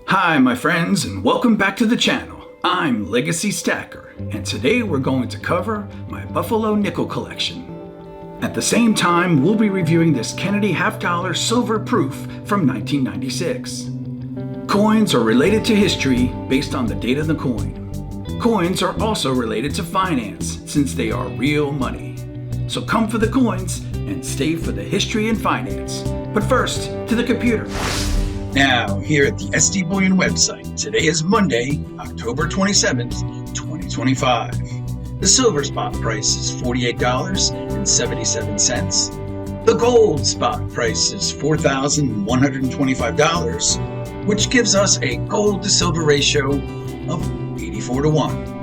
Hi my friends, and welcome back to the channel. I'm Legacy Stacker, and today we're going to cover my Buffalo nickel collection. At the same time, we'll be reviewing this Kennedy half-dollar silver proof from 1996. Coins are related to history based on the date of the coin. Coins are also related to finance since they are real money. So come for the coins and stay for the history and finance. But first, to the computer. Now, here at the SD Bullion website, today is Monday, October 27th, 2025. The silver spot price is $48.77. The gold spot price is $4,125, which gives us a gold to silver ratio of 84 to 1.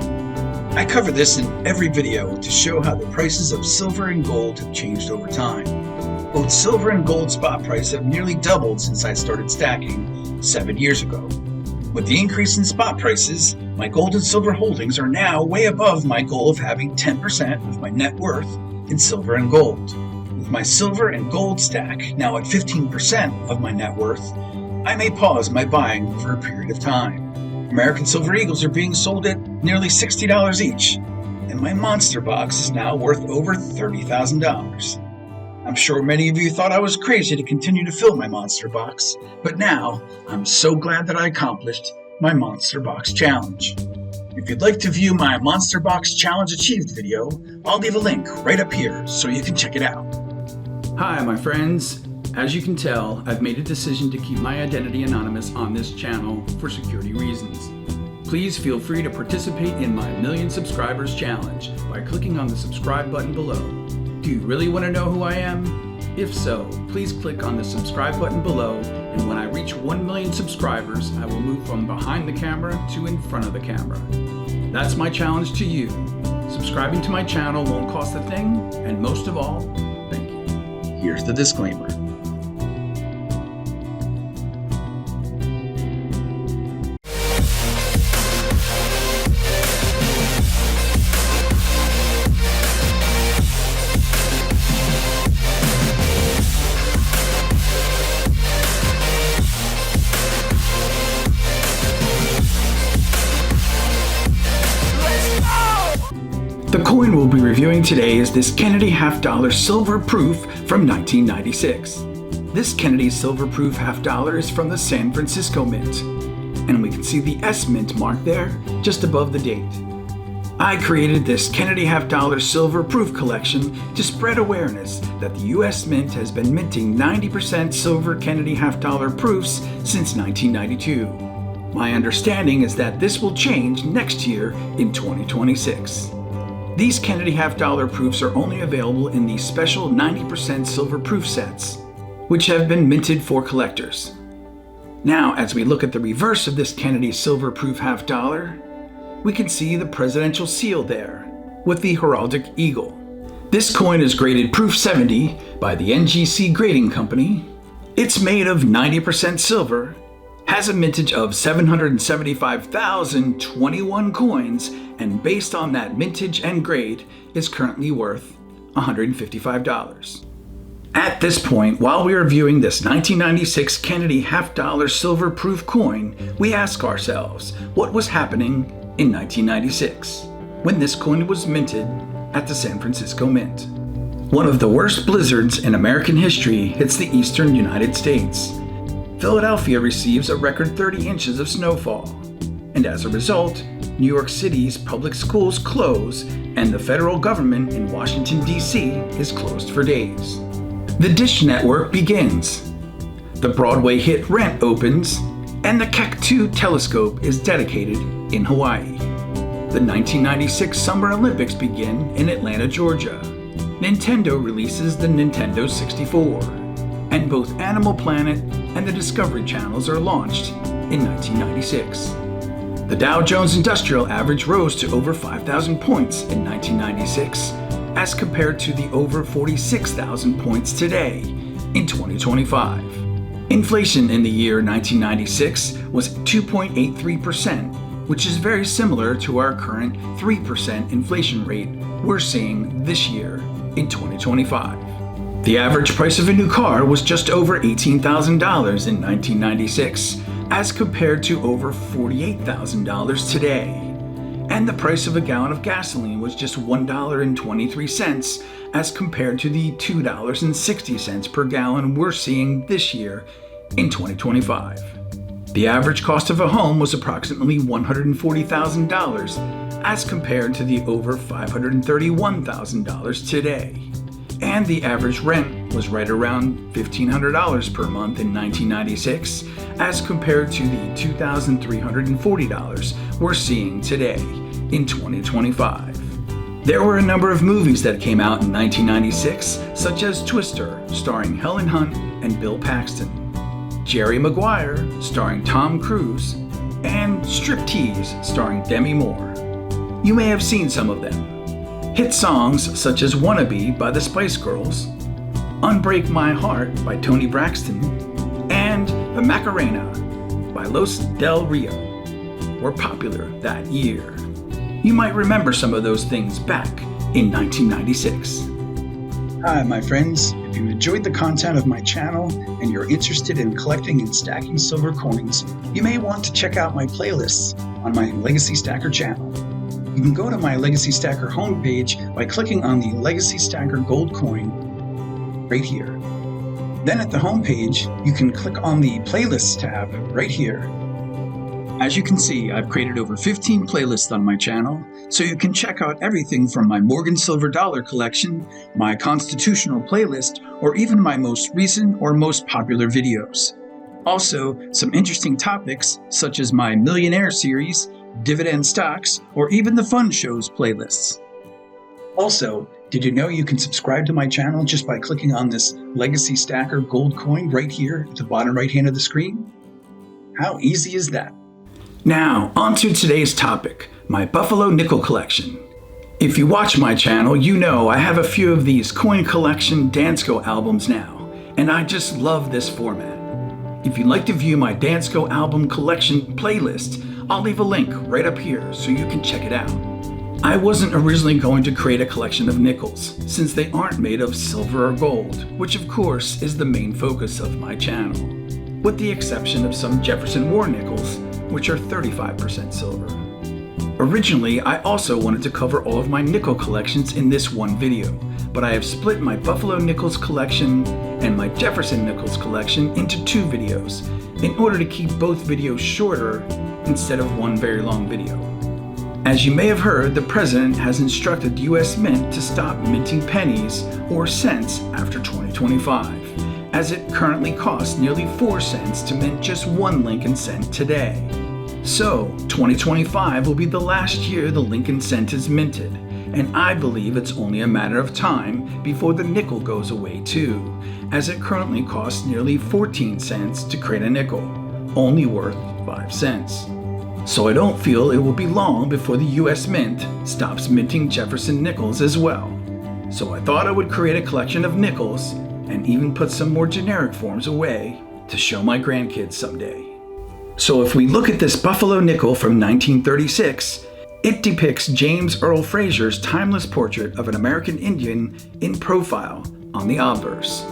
I cover this in every video to show how the prices of silver and gold have changed over time. Both silver and gold spot price have nearly doubled since I started stacking 7 years ago. With the increase in spot prices, my gold and silver holdings are now way above my goal of having 10% of my net worth in silver and gold. With my silver and gold stack now at 15% of my net worth, I may pause my buying for a period of time. American Silver Eagles are being sold at nearly $60 each, and my monster box is now worth over $30,000. I'm sure many of you thought I was crazy to continue to fill my monster box, but now I'm so glad that I accomplished my monster box challenge. If you'd like to view my monster box challenge achieved video, I'll leave a link right up here so you can check it out. Hi my friends. As you can tell, I've made a decision to keep my identity anonymous on this channel for security reasons. Please feel free to participate in my Million Subscribers Challenge by clicking on the subscribe button below. Do you really want to know who I am? If so, please click on the subscribe button below, and when I reach 1 million subscribers, I will move from behind the camera to in front of the camera. That's my challenge to you. Subscribing to my channel won't cost a thing, and most of all, thank you. Here's the disclaimer. The coin we'll be reviewing today is this Kennedy half-dollar silver proof from 1996. This Kennedy silver proof half-dollar is from the San Francisco Mint, and we can see the S Mint mark there just above the date. I created this Kennedy half-dollar silver proof collection to spread awareness that the US Mint has been minting 90% silver Kennedy half-dollar proofs since 1992. My understanding is that this will change next year in 2026. These Kennedy half-dollar proofs are only available in these special 90% silver proof sets, which have been minted for collectors. Now, as we look at the reverse of this Kennedy silver proof half-dollar, we can see the presidential seal there, with the heraldic eagle. This coin is graded Proof 70 by the NGC Grading Company. It's made of 90% silver, has a mintage of 775,021 coins, and based on that mintage and grade is currently worth $155. At this point, while we are viewing this 1996 Kennedy half-dollar silver proof coin, we ask ourselves, what was happening in 1996 when this coin was minted at the San Francisco Mint? One of the worst blizzards in American history hits the eastern United States. Philadelphia receives a record 30 inches of snowfall, and as a result, New York City's public schools close and the federal government in Washington, D.C. is closed for days. The Dish Network begins. The Broadway hit Rent opens, and the Keck 2 telescope is dedicated in Hawaii. The 1996 Summer Olympics begin in Atlanta, Georgia. Nintendo releases the Nintendo 64. And both Animal Planet and the Discovery Channels are launched in 1996. The Dow Jones Industrial Average rose to over 5,000 points in 1996 as compared to the over 46,000 points today in 2025. Inflation in the year 1996 was 2.83%, which is very similar to our current 3% inflation rate we're seeing this year in 2025. The average price of a new car was just over $18,000 in 1996, as compared to over $48,000 today. And the price of a gallon of gasoline was just $1.23 as compared to the $2.60 per gallon we're seeing this year in 2025. The average cost of a home was approximately $140,000 as compared to the over $531,000 today. And the average rent was right around $1,500 per month in 1996 as compared to the $2,340 we're seeing today in 2025. There were a number of movies that came out in 1996, such as Twister, starring Helen Hunt and Bill Paxton, Jerry Maguire, starring Tom Cruise, and Striptease, starring Demi Moore. You may have seen some of them. Hit songs such as Wannabe by the Spice Girls, Unbreak My Heart by Toni Braxton, and The Macarena by Los Del Rio were popular that year. You might remember some of those things back in 1996. Hi, my friends. If you enjoyed the content of my channel and you're interested in collecting and stacking silver coins, you may want to check out my playlists on my Legacy Stacker channel. You can go to my Legacy Stacker homepage by clicking on the Legacy Stacker gold coin right here. Then at the homepage, you can click on the Playlists tab right here. As you can see, I've created over 15 playlists on my channel, so you can check out everything from my Morgan Silver Dollar collection, my Constitutional playlist, or even my most recent or most popular videos. Also, some interesting topics such as my Millionaire series, dividend stocks, or even the fun shows playlists. Also, did you know you can subscribe to my channel just by clicking on this Legacy Stacker gold coin right here at the bottom right hand of the screen? How easy is that? Now, on to today's topic, my Buffalo Nickel collection. If you watch my channel, you know I have a few of these coin collection Dansco albums now, and I just love this format. If you'd like to view my Dansco Album collection playlist, I'll leave a link right up here so you can check it out. I wasn't originally going to create a collection of nickels, since they aren't made of silver or gold, which of course is the main focus of my channel, with the exception of some Jefferson War nickels, which are 35% silver. Originally, I also wanted to cover all of my nickel collections in this one video, but I have split my Buffalo Nickels collection and my Jefferson Nickels collection into two videos in order to keep both videos shorter instead of one very long video. As you may have heard, the President has instructed the US Mint to stop minting pennies or cents after 2025, as it currently costs nearly 4 cents to mint just one Lincoln cent today. So, 2025 will be the last year the Lincoln cent is minted, and I believe it's only a matter of time before the nickel goes away too, as it currently costs nearly 14 cents to create a nickel, only worth 5 cents. So I don't feel it will be long before the US Mint stops minting Jefferson nickels as well. So I thought I would create a collection of nickels and even put some more generic forms away to show my grandkids someday. So if we look at this Buffalo nickel from 1936, it depicts James Earl Fraser's timeless portrait of an American Indian in profile on the obverse.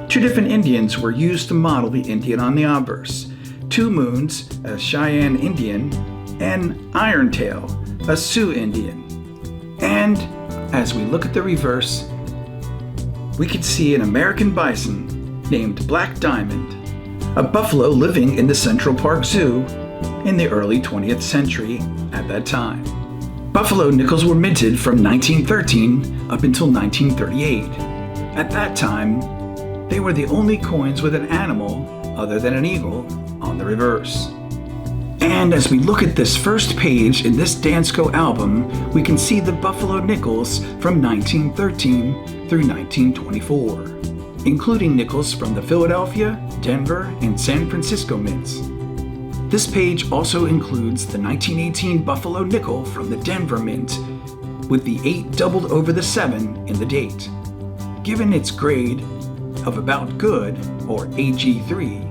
Two different Indians were used to model the Indian on the obverse. Two Moons, a Cheyenne Indian, and Irontail, a Sioux Indian. And as we look at the reverse, we can see an American bison named Black Diamond, a buffalo living in the Central Park Zoo in the early 20th century at that time. Buffalo nickels were minted from 1913 up until 1938. At that time, they were the only coins with an animal other than an eagle on the reverse. And as we look at this first page in this Dansco album, we can see the Buffalo nickels from 1913 through 1924, including nickels from the Philadelphia, Denver, and San Francisco mints. This page also includes the 1918 Buffalo nickel from the Denver mint, with the 8 doubled over the 7 in the date. Given its grade of about good, or AG3,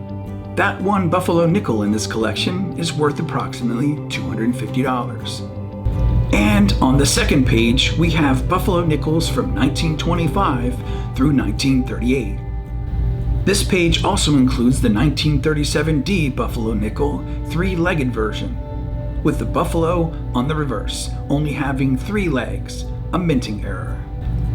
that one Buffalo nickel in this collection is worth approximately $250. And on the second page, we have Buffalo nickels from 1925 through 1938. This page also includes the 1937D Buffalo nickel 3-legged version, with the buffalo on the reverse, only having 3 legs, a minting error.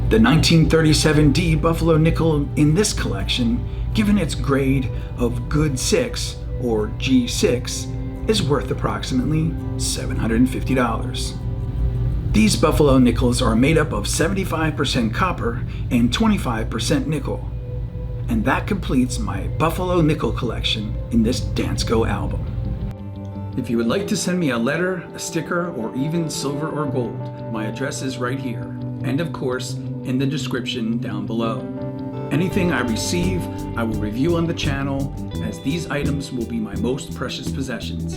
The 1937D Buffalo nickel in this collection, given its grade of Good 6 or G6, is worth approximately $750. These Buffalo nickels are made up of 75% copper and 25% nickel. And that completes my Buffalo nickel collection in this Dansco album. If you would like to send me a letter, a sticker, or even silver or gold, my address is right here, and of course, in the description down below. Anything I receive, I will review on the channel, as these items will be my most precious possessions.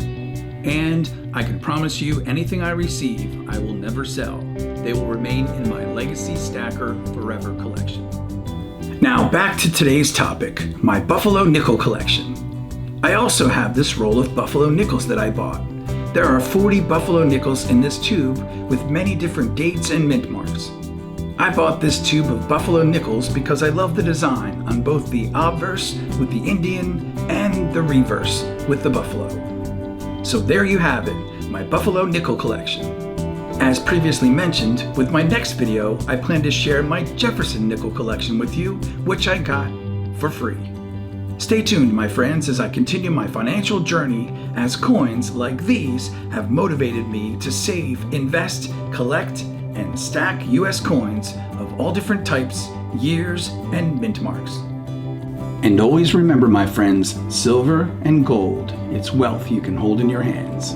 And I can promise you, anything I receive, I will never sell. They will remain in my Legacy Stacker Forever collection. Now back to today's topic, my Buffalo nickel collection. I also have this roll of Buffalo nickels that I bought. There are 40 Buffalo nickels in this tube with many different dates and mint marks. I bought this tube of Buffalo nickels because I love the design on both the obverse with the Indian and the reverse with the buffalo. So there you have it, my Buffalo nickel collection. As previously mentioned, with my next video, I plan to share my Jefferson nickel collection with you, which I got for free. Stay tuned, my friends, as I continue my financial journey, as coins like these have motivated me to save, invest, collect, and stack US coins of all different types, years, and mint marks. And always remember, my friends, silver and gold, it's wealth you can hold in your hands.